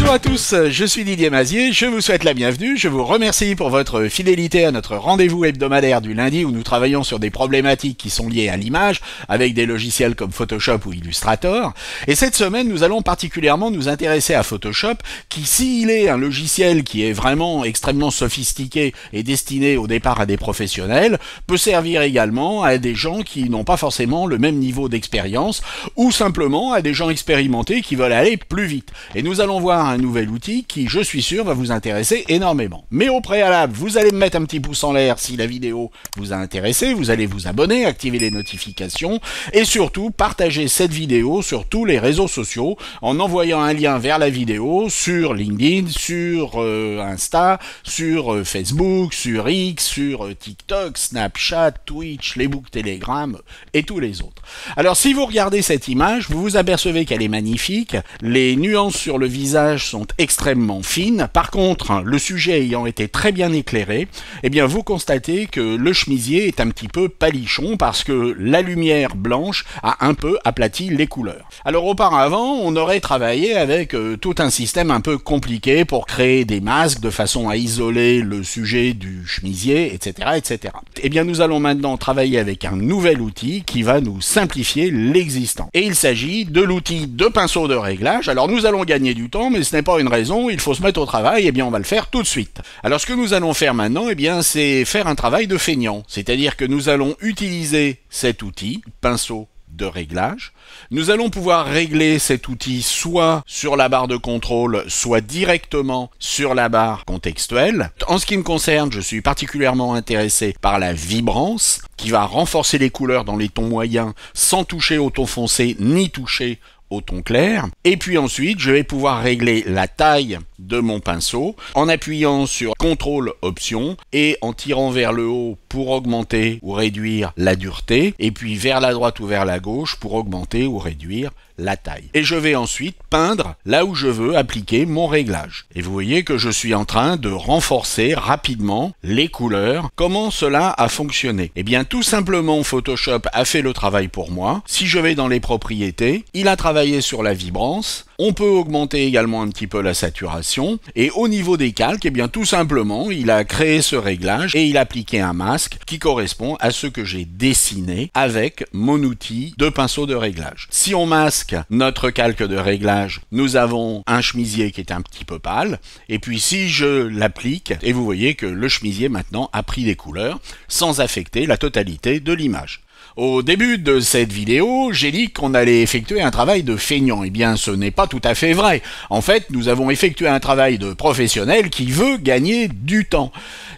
Bonjour à tous, je suis Didier Mazier, je vous souhaite la bienvenue, je vous remercie pour votre fidélité à notre rendez-vous hebdomadaire du lundi où nous travaillons sur des problématiques qui sont liées à l'image, avec des logiciels comme Photoshop ou Illustrator. Et cette semaine, nous allons particulièrement nous intéresser à Photoshop, qui s'il est un logiciel qui est vraiment extrêmement sophistiqué et destiné au départ à des professionnels, peut servir également à des gens qui n'ont pas forcément le même niveau d'expérience, ou simplement à des gens expérimentés qui veulent aller plus vite. Et nous allons voir un nouvel outil qui, je suis sûr, va vous intéresser énormément. Mais au préalable, vous allez me mettre un petit pouce en l'air si la vidéo vous a intéressé, vous allez vous abonner, activer les notifications et surtout partager cette vidéo sur tous les réseaux sociaux en envoyant un lien vers la vidéo sur LinkedIn, sur Insta, sur Facebook, sur X, sur TikTok, Snapchat, Twitch, les books Telegram et tous les autres. Alors si vous regardez cette image, vous vous apercevez qu'elle est magnifique, les nuances sur le visage sont extrêmement fines. Par contre, le sujet ayant été très bien éclairé, eh bien vous constatez que le chemisier est un petit peu palichon parce que la lumière blanche a un peu aplati les couleurs. Alors auparavant, on aurait travaillé avec tout un système un peu compliqué pour créer des masques de façon à isoler le sujet du chemisier, etc., etc. Eh bien nous allons maintenant travailler avec un nouvel outil qui va nous simplifier l'existant. Et il s'agit de l'outil de pinceau de réglage. Alors nous allons gagner du temps, mais ce n'est pas une raison, il faut se mettre au travail, et bien on va le faire tout de suite. Alors ce que nous allons faire maintenant, eh bien c'est faire un travail de feignant, c'est-à-dire que nous allons utiliser cet outil, pinceau de réglage. Nous allons pouvoir régler cet outil soit sur la barre de contrôle, soit directement sur la barre contextuelle. En ce qui me concerne, je suis particulièrement intéressé par la vibrance, qui va renforcer les couleurs dans les tons moyens sans toucher au ton foncé ni toucher au ton clair. Et puis ensuite, je vais pouvoir régler la taille de mon pinceau en appuyant sur CTRL Option et en tirant vers le haut pour augmenter ou réduire la dureté et puis vers la droite ou vers la gauche pour augmenter ou réduire la taille. Et je vais ensuite peindre là où je veux appliquer mon réglage. Et vous voyez que je suis en train de renforcer rapidement les couleurs. Comment cela a fonctionné? Eh bien tout simplement Photoshop a fait le travail pour moi. Si je vais dans les propriétés, il a travaillé sur la vibrance. On peut augmenter également un petit peu la saturation. Et au niveau des calques, eh bien tout simplement, il a créé ce réglage et il a appliqué un masque qui correspond à ce que j'ai dessiné avec mon outil de pinceau de réglage. Si on masque notre calque de réglage, nous avons un chemisier qui est un petit peu pâle. Et puis si je l'applique, et vous voyez que le chemisier maintenant a pris des couleurs sans affecter la totalité de l'image. Au début de cette vidéo, j'ai dit qu'on allait effectuer un travail de feignant. Eh bien, ce n'est pas tout à fait vrai. En fait, nous avons effectué un travail de professionnel qui veut gagner du temps.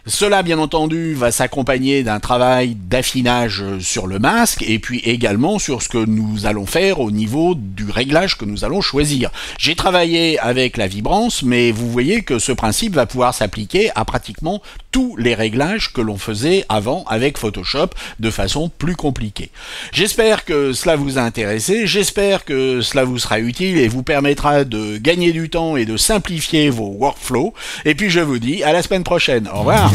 Cela, bien entendu, va s'accompagner d'un travail d'affinage sur le masque et puis également sur ce que nous allons faire au niveau du réglage que nous allons choisir. J'ai travaillé avec la vibrance, mais vous voyez que ce principe va pouvoir s'appliquer à pratiquement tous les réglages que l'on faisait avant avec Photoshop de façon plus compliquée. J'espère que cela vous a intéressé, j'espère que cela vous sera utile et vous permettra de gagner du temps et de simplifier vos workflows. Et puis je vous dis à la semaine prochaine. Au revoir.